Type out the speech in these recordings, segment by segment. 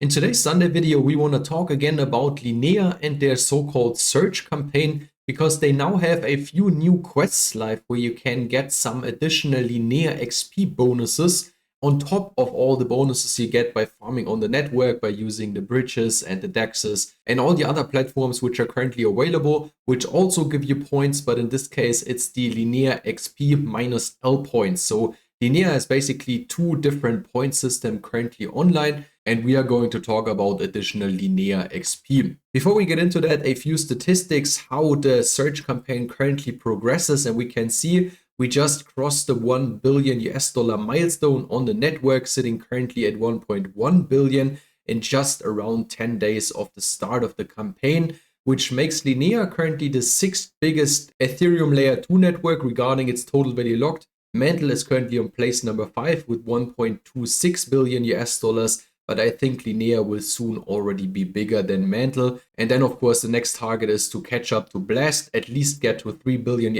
In today's Sunday video, we want to talk again about Linea and their so-called search campaign because they now have a few new quests live where you can get some additional Linea XP bonuses on top of all the bonuses you get by farming on the network, by using the bridges and the dexes and all the other platforms which are currently available, which also give you points, but in this case, it's the Linea XP minus L points. So Linea is basically two different point systems currently online, and we are going to talk about additional Linea XP. Before we get into that, a few statistics how the search campaign currently progresses, and we can see we just crossed the $1 billion milestone on the network, sitting currently at 1.1 billion in just around 10 days of the start of the campaign, which makes Linea currently the sixth biggest Ethereum layer 2 network regarding its total value locked. Mantle is currently on place number 5 with 1.26 billion, but I think Linea will soon already be bigger than Mantle. And then of course the next target is to catch up to Blast, at least get to $3 billion,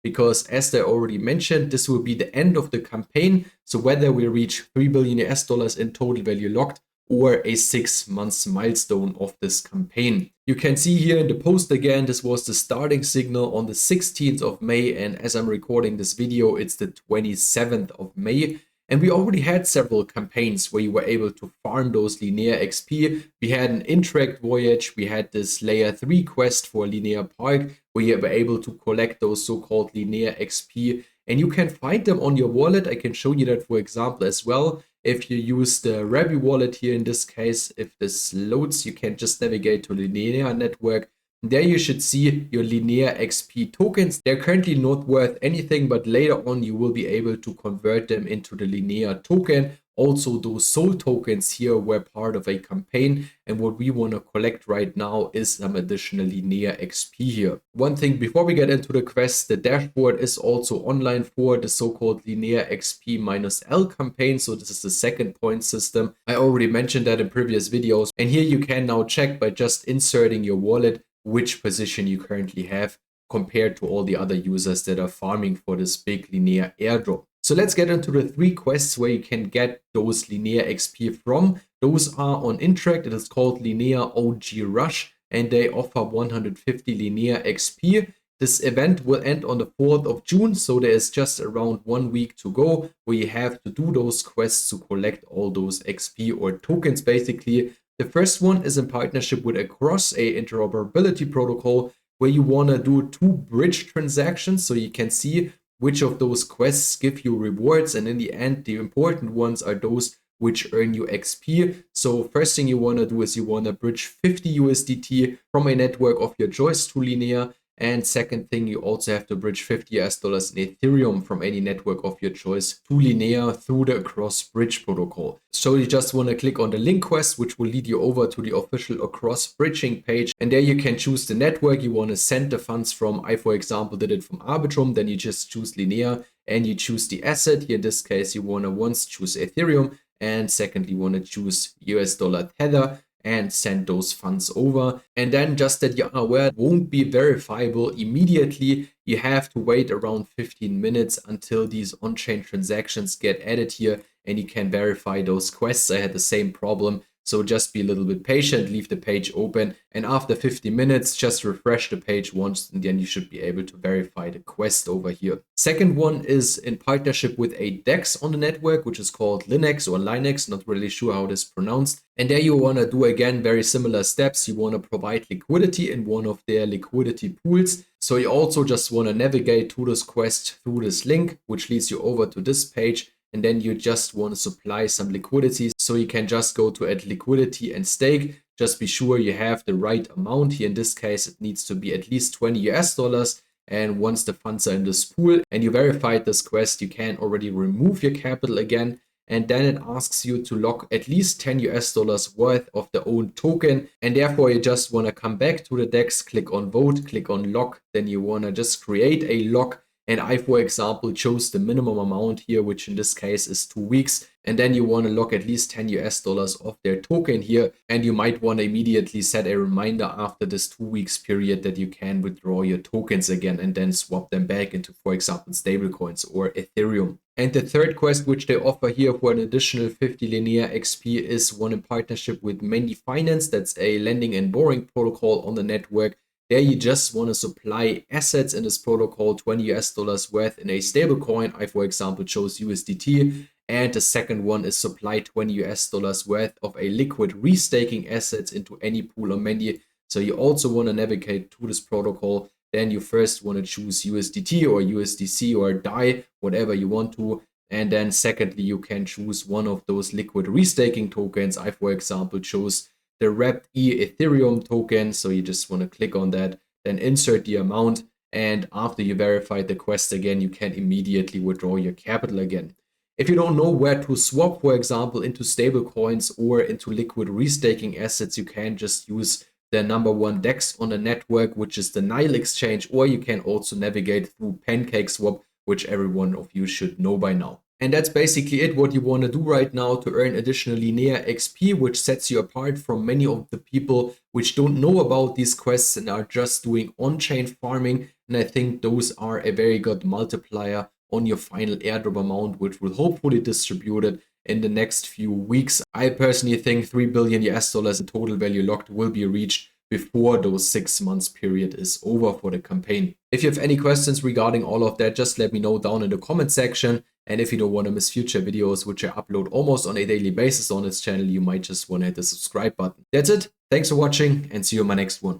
because as I already mentioned, this will be the end of the campaign. So whether we reach $3 billion in total value locked or a 6 months milestone of this campaign. You can see here in the post again, this was the starting signal on the 16th of May, and as I'm recording this video, it's the 27th of May. And we already had several campaigns where you were able to farm those Linea XP. We had an Intract Voyage, we had this layer 3 quest for Linea Park, where you were able to collect those so-called Linea XP. And you can find them on your wallet. I can show you that, for example, as well. If you use the Rabi wallet here in this case, if this loads, you can just navigate to the Linea network. There you should see your Linea XP tokens. They're currently not worth anything, but later on you will be able to convert them into the Linea token. Also, those soul tokens here were part of a campaign, and what we want to collect right now is some additional Linea XP here. One thing before we get into the quest, the dashboard is also online for the so-called Linea XP minus L campaign. So this is the second point system. I already mentioned that in previous videos, and here you can now check by just inserting your wallet which position you currently have compared to all the other users that are farming for this big Linea airdrop. So let's get into the 3 quests where you can get those Linea XP from. Those are on Intract. It is called Linea OG Rush, and they offer 150 Linea XP. This event will end on the 4th of June, so there is just around 1 week to go where you have to do those quests to collect all those XP or tokens basically. The first one is in partnership with Across, a interoperability protocol, where you want to do 2 bridge transactions so you can see which of those quests give you rewards, and in the end the important ones are those which earn you XP. So first thing you want to do is you want to bridge 50 USDT from a network of your choice to Linea. And second thing, you also have to bridge $50 in Ethereum from any network of your choice to Linea through the Across Bridge protocol. So you just want to click on the link quest, which will lead you over to the official Across Bridging page. And there you can choose the network you want to send the funds from. I, for example, did it from Arbitrum. Then you just choose Linea and you choose the asset. Here in this case, you want to once choose Ethereum, and secondly, you want to choose US dollar Tether and send those funds over. And then just that you are aware, it won't be verifiable immediately. You have to wait around 15 minutes until these on-chain transactions get added here and you can verify those quests. I had the same problem. So just be a little bit patient, leave the page open, and after 50 minutes, just refresh the page once, and then you should be able to verify the quest over here. Second one is in partnership with a DEX on the network, which is called Linux or Linux, not really sure how it is pronounced. And there you want to do, again, very similar steps. You want to provide liquidity in one of their liquidity pools. So you also just want to navigate to this quest through this link, which leads you over to this page. And then you just want to supply some liquidity. So you can just go to add liquidity and stake. Just be sure you have the right amount. Here in this case, it needs to be at least $20. And once the funds are in this pool and you verified this quest, you can already remove your capital again. And then it asks you to lock at least $10 worth of the own token. And therefore you just want to come back to the DEX, click on vote, click on lock. Then you want to just create a lock. And I, for example, chose the minimum amount here, which in this case is 2 weeks. And then you want to lock at least 10 US dollars of their token here. And you might want to immediately set a reminder after this 2 weeks period that you can withdraw your tokens again and then swap them back into, for example, stablecoins or Ethereum. And the third quest which they offer here for an additional 50 Linea XP is one in partnership with Mendi Finance. That's a lending and borrowing protocol on the network. There you just want to supply assets in this protocol, 20 US dollars worth in a stablecoin. I, for example, chose USDT. And the second one is supply 20 US dollars worth of a liquid restaking assets into any pool on Mendi. So you also want to navigate to this protocol. Then you first want to choose USDT or USDC or DAI, whatever you want to. And then secondly, you can choose one of those liquid restaking tokens. I, for example, chose the wrapped Ethereum token. So you just want to click on that, then insert the amount. And after you verify the quest again, you can immediately withdraw your capital again. If you don't know where to swap, for example, into stable coins or into liquid restaking assets, you can just use the #1 DEX on the network, which is the Nile exchange, or you can also navigate through PancakeSwap, which every one of you should know by now. And that's basically it, what you want to do right now to earn additional Linea XP, which sets you apart from many of the people which don't know about these quests and are just doing on-chain farming. And I think those are a very good multiplier on your final airdrop amount, which will hopefully distribute it in the next few weeks. I personally think 3 billion US dollars in total value locked will be reached before those 6 months period is over for the campaign. If you have any questions regarding all of that, just let me know down in the comment section. And if you don't want to miss future videos, which I upload almost on a daily basis on this channel, you might just want to hit the subscribe button. That's it. Thanks for watching and see you in my next one.